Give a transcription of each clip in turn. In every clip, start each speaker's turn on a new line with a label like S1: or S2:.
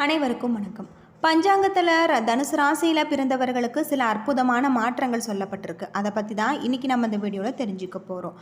S1: அனைவருக்கும் வணக்கம். பஞ்சாங்கத்தில் தனுசு ராசியில் பிறந்தவர்களுக்கு சில அற்புதமான மாற்றங்கள் சொல்லப்பட்டிருக்கு. அதை பற்றி தான் இன்றைக்கி நம்ம இந்த வீடியோவில் தெரிஞ்சுக்க போகிறோம்.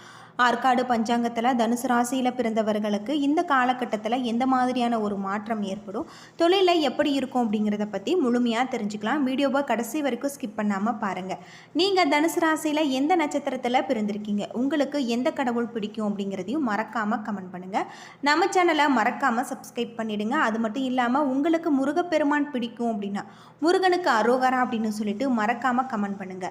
S1: ஆற்காடு பஞ்சாங்கத்தில் தனுசு ராசியில் பிறந்தவர்களுக்கு இந்த காலகட்டத்தில் எந்த மாதிரியான ஒரு மாற்றம் ஏற்படும், தொழிலில் எப்படி இருக்கும் அப்படிங்கிறத பற்றி முழுமையாக தெரிஞ்சுக்கலாம். வீடியோவை கடைசி வரைக்கும் ஸ்கிப் பண்ணாமல் பாருங்கள். நீங்கள் தனுசு ராசியில் எந்த நட்சத்திரத்தில் பிறந்திருக்கீங்க, உங்களுக்கு எந்த கடவுள் பிடிக்கும் அப்படிங்கிறதையும் மறக்காமல் கமெண்ட் பண்ணுங்கள். நம்ம சேனலை மறக்காமல் சப்ஸ்கிரைப் பண்ணிவிடுங்க. அது மட்டும் இல்லாமல் உங்களுக்கு முருகப்பெருமான் பிடிக்கும் அப்படின்னா முருகனுக்கு அரோகரா அப்படின்னு சொல்லிட்டு மறக்காம கமெண்ட் பண்ணுங்க.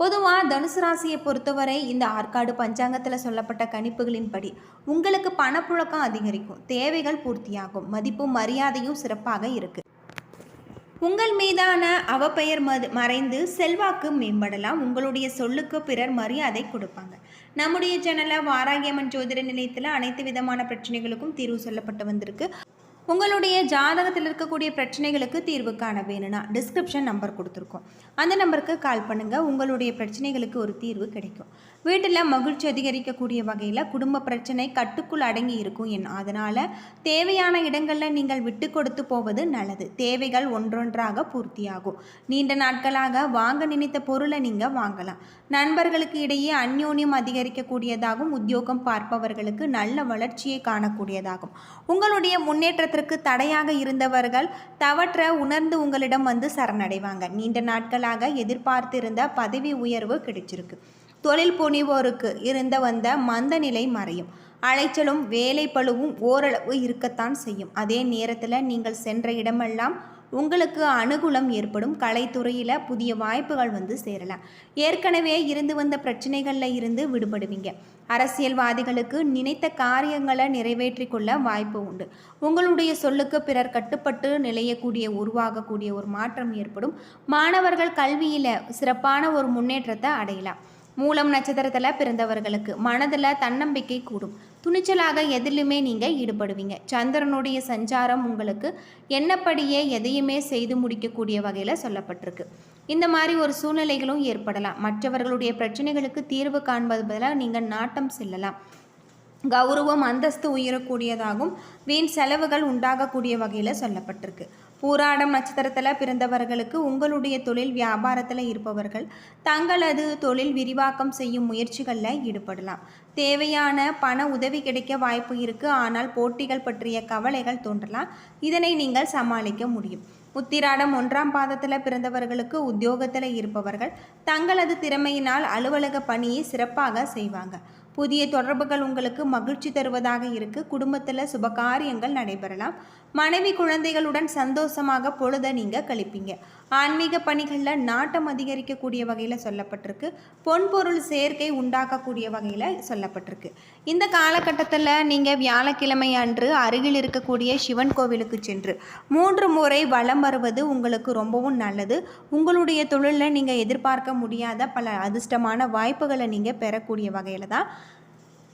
S1: பொதுவாக தனுசு ராசியை பொறுத்தவரை இந்த ஆற்காடு பஞ்சாங்கத்தில் சொல்லப்பட்ட கணிப்புகளின்படி உங்களுக்கு பணப்புழக்கம் அதிகரிக்கும், தேவைகள் பூர்த்தியாகும், மதிப்பும் மரியாதையும் சிறப்பாக இருக்கு. உங்கள் மீதான அவப்பெயர் மறைந்து செல்வாக்கு மேம்படலாம். உங்களுடைய சொல்லுக்கு பிறர் மரியாதை கொடுப்பாங்க. நம்முடைய சேனலில் வாராகியம்மன் ஜோதிட நிலையத்தில் அனைத்து விதமான பிரச்சனைகளுக்கும் தீர்வு சொல்லப்பட்டு வந்திருக்கு. உங்களுடைய ஜாதகத்தில் இருக்கக்கூடிய பிரச்சனைகளுக்கு தீர்வு காண வேணும்னா டிஸ்கிரிப்ஷன் நம்பர் கொடுத்துருக்கோம். அந்த நம்பருக்கு கால் பண்ணுங்கள். உங்களுடைய பிரச்சனைகளுக்கு ஒரு தீர்வு கிடைக்கும். வீட்டில் மகிழ்ச்சி அதிகரிக்கக்கூடிய வகையில் குடும்ப பிரச்சனை கட்டுக்குள் அடங்கி இருக்கும். அதனால் தேவையான இடங்களில் நீங்கள் விட்டு கொடுத்து போவது நல்லது. தேவைகள் ஒன்றொன்றாக பூர்த்தியாகும். நீண்ட நாட்களாக வாங்க நினைத்த பொருளை நீங்கள் வாங்கலாம். நண்பர்களுக்கு இடையே அந்யோன்யம் அதிகரிக்கக்கூடியதாகும். உத்தியோகம் பார்ப்பவர்களுக்கு நல்ல வளர்ச்சியை காணக்கூடியதாகும். உங்களுடைய முன்னேற்றத்திற்கு தடையாக இருந்தவர்கள் தவற்ற உணர்ந்து உங்களிடம் வந்து சரணடைவாங்க. நீண்ட நாட்களாக எதிர்பார்த்திருந்த பதவி உயர்வு கிடைச்சிருக்கு. தொழில் புனிவோருக்கு வந்த மந்த நிலை மறையும். அலைச்சலும் வேலை பளுவும் ஓரளவு இருக்கத்தான் செய்யும். அதே நேரத்தில் நீங்கள் சென்ற இடமெல்லாம் உங்களுக்கு அனுகூலம் ஏற்படும். கலைத்துறையில் புதிய வாய்ப்புகள் வந்து சேரலாம். ஏற்கனவே இருந்து வந்த பிரச்சனைகளில் இருந்து விடுபடுவீங்க. அரசியல்வாதிகளுக்கு நினைத்த காரியங்களை நிறைவேற்றி கொள்ள வாய்ப்பு உண்டு. உங்களுடைய சொல்லுக்கு பிறர் கட்டுப்பட்டு உருவாகக்கூடிய ஒரு மாற்றம் ஏற்படும். மாணவர்கள் கல்வியில் சிறப்பான ஒரு முன்னேற்றத்தை அடையலாம். மூலம் நட்சத்திரத்தில் பிறந்தவர்களுக்கு மனதில் தன்னம்பிக்கை கூடும். துணிச்சலாக எதிலுமே நீங்கள் ஈடுபடுவீங்க. சந்திரனுடைய சஞ்சாரம் உங்களுக்கு எண்ணப்படியே எதையுமே செய்து முடிக்கக்கூடிய வகையில் சொல்லப்பட்டிருக்கு. இந்த மாதிரி ஒரு சூழ்நிலைகளும் ஏற்படலாம். மற்றவர்களுடைய பிரச்சனைகளுக்கு தீர்வு காண்பது பதிலாக நீங்கள் நாட்டம் செல்லலாம். கௌரவம் அந்தஸ்து உயரக்கூடியதாகவும் வீண் செலவுகள் உண்டாகக்கூடிய வகையில் சொல்லப்பட்டிருக்கு. பூராடம் நட்சத்திரத்தில் பிறந்தவர்களுக்கு உங்களுடைய தொழில் வியாபாரத்தில் இருப்பவர்கள் தங்களது தொழில் விரிவாக்கம் செய்யும் முயற்சிகளில் ஈடுபடலாம். தேவையான பண உதவி கிடைக்க வாய்ப்பு இருக்குது. ஆனால் போட்டிகள் பற்றிய கவலைகள் தோன்றலாம். இதனை நீங்கள் சமாளிக்க முடியும். உத்திராடம் 1ஆம் பாதத்தில் பிறந்தவர்களுக்கு உத்தியோகத்தில் இருப்பவர்கள் தங்களது திறமையினால் அலுவலக பணியை சிறப்பாக செய்வாங்க. புதிய தொடர்புகள் உங்களுக்கு மகிழ்ச்சி தருவதாக இருக்கு. குடும்பத்தில் சுபகாரியங்கள் நடைபெறலாம். மனைவி குழந்தைகளுடன் சந்தோஷமாக பொழுதை நீங்கள் கழிப்பீங்க. ஆன்மீக பணிகளில் நாட்டம் அதிகரிக்கக்கூடிய வகையில் சொல்லப்பட்டிருக்கு. பொன்பொருள் சேர்க்கை உண்டாக்கக்கூடிய வகையில் சொல்லப்பட்டிருக்கு. இந்த காலகட்டத்தில் நீங்கள் வியாழக்கிழமை அன்று அருகில் இருக்கக்கூடிய சிவன் கோவிலுக்கு சென்று 3 முறை வலம் வருவது உங்களுக்கு ரொம்பவும் நல்லது. உங்களுடைய தொழிலில் நீங்கள் எதிர்பார்க்க முடியாத பல அதிர்ஷ்டமான வாய்ப்புகளை நீங்கள் பெறக்கூடிய வகையில் தான்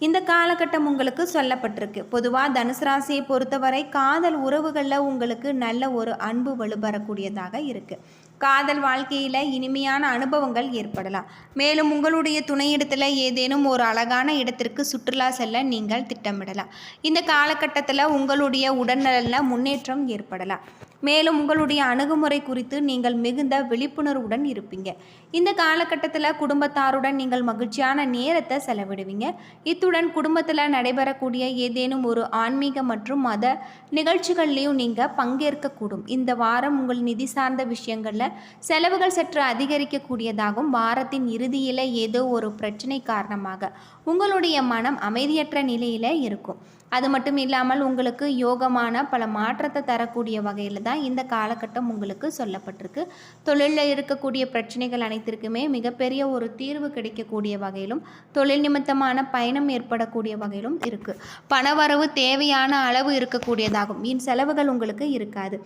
S1: இந்த காலகட்டம் உங்களுக்கு சொல்லப்பட்டிருக்கு. பொதுவாக தனுசு ராசியை பொறுத்தவரை காதல் உறவுகளில் உங்களுக்கு நல்ல ஒரு அன்பு வலுப்பெறக்கூடியதாக இருக்குது. காதல் வாழ்க்கையில் இனிமையான அனுபவங்கள் ஏற்படலாம். மேலும் உங்களுடைய துணையிடத்தில் ஏதேனும் ஒரு அழகான இடத்திற்கு சுற்றுலா செல்ல நீங்கள் திட்டமிடலாம். இந்த காலகட்டத்தில் உங்களுடைய உடல்நலனில் முன்னேற்றம் ஏற்படலாம். மேலும் உங்களுடைய அணுகுமுறை குறித்து நீங்கள் மிகுந்த விழிப்புணர்வுடன் இருப்பீங்க. இந்த காலகட்டத்தில் குடும்பத்தாருடன் நீங்கள் மகிழ்ச்சியான நேரத்தை செலவிடுவீங்க. இத்துடன் குடும்பத்தில் நடைபெறக்கூடிய ஏதேனும் ஒரு ஆன்மீக மற்றும் மத நிகழ்ச்சிகள்லையும் நீங்கள் பங்கேற்கக்கூடும். இந்த வாரம் உங்கள் நிதி சார்ந்த விஷயங்களில் செலவுகள் சற்று அதிகரிக்கக்கூடியதாகும். வாரத்தின் இறுதியில் ஏதோ ஒரு பிரச்சனை காரணமாக உங்களுடைய மனம் அமைதியற்ற நிலையில் இருக்கும். அது மட்டும் இல்லாமல் உங்களுக்கு யோகமான பல மாற்றத்தை தரக்கூடிய வகையில் தான் இந்த காலகட்டம் உங்களுக்கு சொல்லப்பட்டிருக்கு. தொழிலில் இருக்கக்கூடிய பிரச்சனைகள் அனைத்திற்குமே மிகப்பெரிய ஒரு தீர்வு கிடைக்கக்கூடிய வகையிலும் தொழில் நிமித்தமான பயணம் ஏற்படக்கூடிய வகையிலும் இருக்குது. பணவரவு தேவையான அளவு இருக்கக்கூடியதாகும். வீண் செலவுகள் உங்களுக்கு இருக்காது.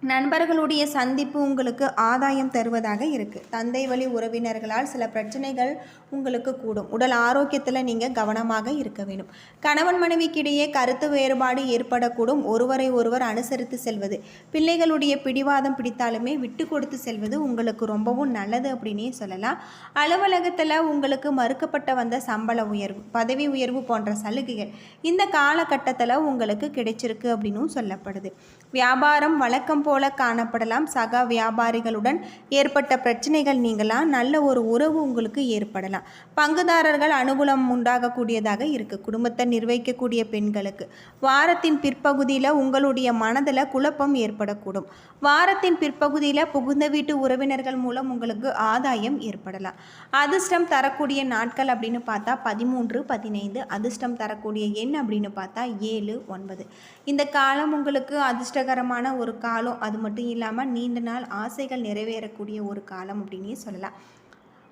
S1: நண்பர்களுடைய சந்திப்பு உங்களுக்கு ஆதாயம் தருவதாக இருக்குது. தந்தை வழி உறவினர்களால் சில பிரச்சனைகள் உங்களுக்கு கூடும். உடல் ஆரோக்கியத்தில் நீங்கள் கவனமாக இருக்க வேண்டும். கணவன் மனைவிக்கிடையே கருத்து வேறுபாடு ஏற்படக்கூடும். ஒருவரை ஒருவர் அனுசரித்து செல்வது, பிள்ளைகளுடைய பிடிவாதம் பிடித்தாலுமே விட்டு கொடுத்து செல்வது உங்களுக்கு ரொம்பவும் நல்லது அப்படின்னே சொல்லலாம். அலுவலகத்தில் உங்களுக்கு மறுக்கப்பட்ட வந்த சம்பள உயர்வு, பதவி உயர்வு போன்ற சலுகைகள் இந்த காலகட்டத்தில் உங்களுக்கு கிடைச்சிருக்கு அப்படின்னும் சொல்லப்படுது. வியாபாரம் வழக்கம் போல காணப்படலாம். சக வியாபாரிகளுடன் ஏற்பட்ட பிரச்சனைகள் நீங்களாம். நல்ல ஒரு உறவு உங்களுக்கு ஏற்படலாம். பங்குதாரர்கள் அனுகூலம் உண்டாகக்கூடியதாக இருக்குது. குடும்பத்தை நிர்வகிக்கக்கூடிய பெண்களுக்கு வாரத்தின் பிற்பகுதியில் உங்களுடைய மனதில் குழப்பம் ஏற்படக்கூடும். வாரத்தின் பிற்பகுதியில் புகுந்த வீட்டு உறவினர்கள் மூலம் உங்களுக்கு ஆதாயம் ஏற்படலாம். அதிர்ஷ்டம் தரக்கூடிய நாட்கள் அப்படின்னு பார்த்தா 13, 15. அதிர்ஷ்டம் தரக்கூடிய எண் அப்படின்னு பார்த்தா 7, 9. இந்த காலம் உங்களுக்கு அதிர்ஷ்டகரமான ஒரு காலம். அது மட்டும் இல்லாமல் நீண்ட நாள் ஆசைகள் நிறைவேறக்கூடிய ஒரு காலம் அப்படின்னே சொல்லலாம்.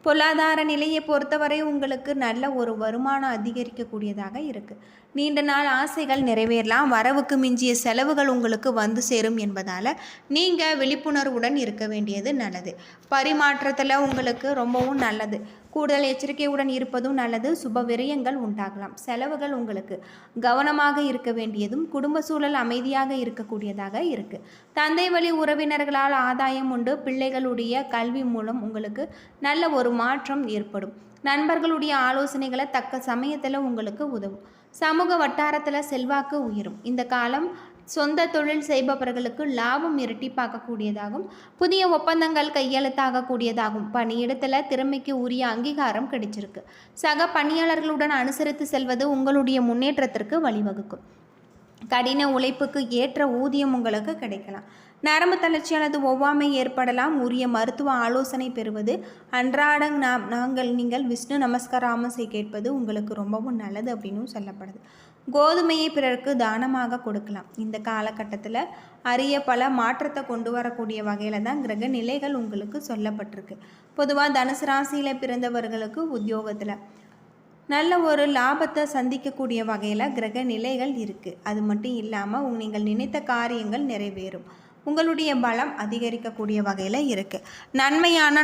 S1: பொருளாதார நிலையை பொறுத்தவரை உங்களுக்கு நல்ல ஒரு வருமானம் அதிகரிக்கக்கூடியதாக இருக்குது. நீண்ட நாள் ஆசைகள் நிறைவேறலாம். வரவுக்கு மிஞ்சிய செலவுகள் உங்களுக்கு வந்து சேரும் என்பதால் நீங்கள் விழிப்புணர்வுடன் இருக்க வேண்டியது நல்லது. பரிமாற்றத்தில் உங்களுக்கு ரொம்பவும் நல்லது. கூடுதல் எச்சரிக்கையுடன் இருப்பதும் நல்லது. சுப விரயங்கள் உண்டாகலாம். செலவுகள் உங்களுக்கு கவனமாக இருக்க வேண்டியதும், குடும்ப சூழல் அமைதியாக இருக்கக்கூடியதாக இருக்குது. தந்தை வழி உறவினர்களால் ஆதாயம் உண்டு. பிள்ளைகளுடைய கல்வி மூலம் உங்களுக்கு நல்ல ஒரு மாற்றம் ஏற்படும். நண்பர்களுடைய ஆலோசனைகளை தக்க சமயத்தில் உங்களுக்கு உதவும். சமூக வட்டாரத்தில் செல்வாக்கு உயரும். இந்த காலம் சொந்த தொழில் செய்பவர்களுக்கு லாபம் இரட்டிப்பாக்கக்கூடியதாகும். புதிய ஒப்பந்தங்கள் கையெழுத்தாகக்கூடியதாகும். பணியிடத்தில் திறமைக்கு உரிய அங்கீகாரம் கிடைச்சிருக்கு. சக பணியாளர்களுடன் அனுசரித்து செல்வது உங்களுடைய முன்னேற்றத்திற்கு வழிவகுக்கும். கடின உழைப்புக்கு ஏற்ற ஊதியம் உங்களுக்கு கிடைக்கலாம். நரம்பு தளர்ச்சி அல்லது ஒவ்வாமை ஏற்படலாம். உரிய மருத்துவ ஆலோசனை பெறுவது, அன்றாட நீங்கள் விஷ்ணு நமஸ்காராமம் கேட்பது உங்களுக்கு ரொம்பவும் நல்லது அப்படின்னு சொல்லப்படுது. கோதுமையை பிறருக்கு தானமாக கொடுக்கலாம். இந்த காலகட்டத்தில் அரிய பல மாற்றத்தை கொண்டு வரக்கூடிய வகையில் தான் கிரக நிலைகள் உங்களுக்கு சொல்லப்பட்டிருக்கு. பொதுவாக தனுசு ராசியில் பிறந்தவர்களுக்கு உத்தியோகத்தில் நல்ல ஒரு லாபத்தை சந்திக்கக்கூடிய வகையில் கிரக நிலைகள் இருக்குது. அது மட்டும் இல்லாமல் நீங்கள் நினைத்த காரியங்கள் நிறைவேறும். உங்களுடைய பலம் அதிகரிக்கக்கூடிய வகையில் இருக்குது. நன்மையான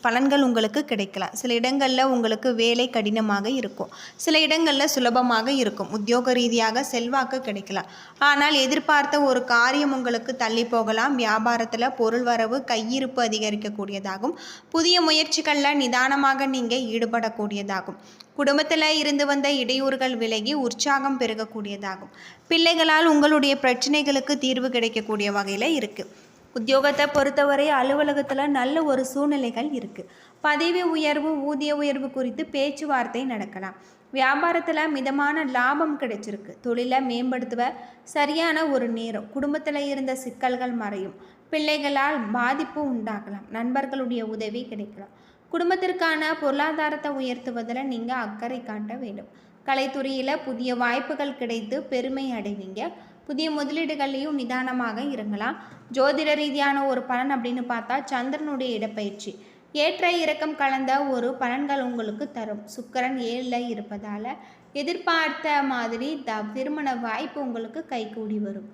S1: பலன்கள் உங்களுக்கு கிடைக்கலாம். சில இடங்களில் உங்களுக்கு வேலை கடினமாக இருக்கும். சில இடங்களில் சுலபமாக இருக்கும். உத்தியோக ரீதியாக செல்வாக்கு கிடைக்கலாம். ஆனால் எதிர்பார்த்த ஒரு காரியம் உங்களுக்கு தள்ளி போகலாம். வியாபாரத்தில் பொருள் வரவு, கையிருப்பு அதிகரிக்கக்கூடியதாகும். புதிய முயற்சிகளில் நிதானமாக நீங்கள் ஈடுபடக்கூடியதாகும். குடும்பத்தில் இருந்து வந்த இடையூறுகள் விலகி உற்சாகம் பெருகக்கூடியதாகும். பிள்ளைகளால் உங்களுடைய பிரச்சனைகளுக்கு தீர்வு கிடைக்கக்கூடிய வகையில் இருக்குது. உத்தியோகத்தை பொறுத்தவரை அலுவலகத்தில் நல்ல ஒரு சூழ்நிலைகள் இருக்குது. பதவி உயர்வு, ஊதிய உயர்வு குறித்து பேச்சுவார்த்தை நடக்கலாம். வியாபாரத்தில் மிதமான லாபம் கிடைச்சிருக்கு. தொழிலை மேம்படுத்துவ சரியான ஒரு நேரம். குடும்பத்தில் இருந்த சிக்கல்கள் மறையும். பிள்ளைகளால் பாதிப்பு உண்டாகலாம். நண்பர்களுடைய உதவி கிடைக்கலாம். குடும்பத்திற்கான பொருளாதாரத்தை உயர்த்துவதில் நீங்கள் அக்கறை காட்ட வேண்டும். கலைத்துறையில் புதிய வாய்ப்புகள் கிடைத்து பெருமை அடைவீங்க. புதிய முதலீடுகள்லையும் நிதானமாக இருங்கலாம். ஜோதிட ரீதியான ஒரு பலன் அப்படின்னு பார்த்தா சந்திரனுடைய இடப்பயிற்சி ஏற்ற இறக்கம் கலந்த ஒரு பலன்கள் உங்களுக்கு தரும். சுக்கிரன் 7ல் இருப்பதால் எதிர்பார்த்த மாதிரி திருமண வாய்ப்பு உங்களுக்கு கைகூடி வரும்.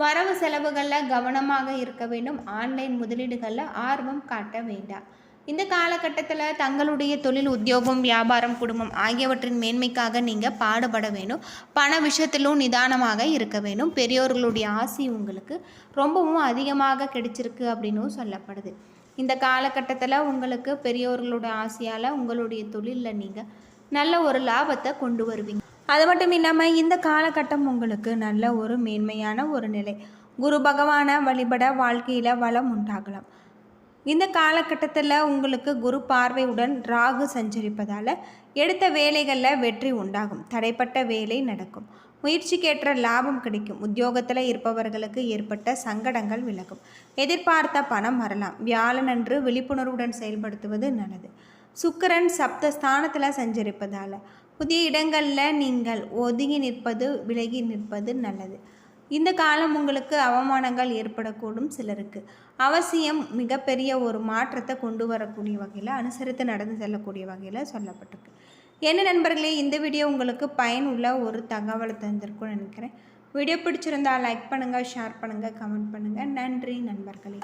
S1: வரவு செலவுகளில் கவனமாக இருக்க வேண்டும். ஆன்லைன் முதலீடுகளில் ஆர்வம் காட்ட வேண்டாம். இந்த காலகட்டத்தில் தங்களுடைய தொழில், உத்தியோகம், வியாபாரம், குடும்பம் ஆகியவற்றின் மேன்மைக்காக நீங்கள் பாடுபட வேண்டும். பண விஷயத்திலும் நிதானமாக இருக்க வேண்டும். பெரியோர்களுடைய ஆசி உங்களுக்கு ரொம்பவும் அதிகமாக கிடைச்சிருக்கு அப்படின்னும் சொல்லப்படுது. இந்த காலகட்டத்தில் உங்களுக்கு பெரியோர்களுடைய ஆசையால் உங்களுடைய தொழிலில் நீங்கள் நல்ல ஒரு லாபத்தை கொண்டு வருவீங்க. அது மட்டும் இல்லாமல் இந்த காலகட்டம் உங்களுக்கு நல்ல ஒரு மேன்மையான ஒரு நிலை. குரு பகவானை வழிபட வாழ்க்கையில் வளம் உண்டாகலாம். இந்த காலகட்டத்தில் உங்களுக்கு குரு பார்வையுடன் ராகு சஞ்சரிப்பதால் எடுத்த வேலைகளில் வெற்றி உண்டாகும். தடைப்பட்ட வேலை நடக்கும். முயற்சிக்கேற்ற லாபம் கிடைக்கும். உத்தியோகத்தில் இருப்பவர்களுக்கு ஏற்பட்ட சங்கடங்கள் விலகும். எதிர்பார்த்த பணம் வரலாம். வியாழனன்று விழிப்புணர்வுடன் செயல்படுத்துவது நல்லது. சுக்கிரன் சப்தஸ்தானத்தில் சஞ்சரிப்பதால் புதிய இடங்களில் நீங்கள் ஒதுங்கி நிற்பது, விலகி நிற்பது நல்லது. இந்த காலம் உங்களுக்கு அவமானங்கள் ஏற்படக்கூடும். சிலருக்கு அவசியம் மிகப்பெரிய ஒரு மாற்றத்தை கொண்டு வரக்கூடிய வகையில் அனுசரித்து நடந்து செல்லக்கூடிய வகையில் சொல்லப்பட்டிருக்கு. என்ன நண்பர்களே, இந்த வீடியோ உங்களுக்கு பயனுள்ள ஒரு தகவலை தந்திருக்கும்னு நினைக்கிறேன். வீடியோ பிடிச்சிருந்தால் லைக் பண்ணுங்கள், ஷேர் பண்ணுங்கள், கமெண்ட் பண்ணுங்கள். நன்றி நண்பர்களே.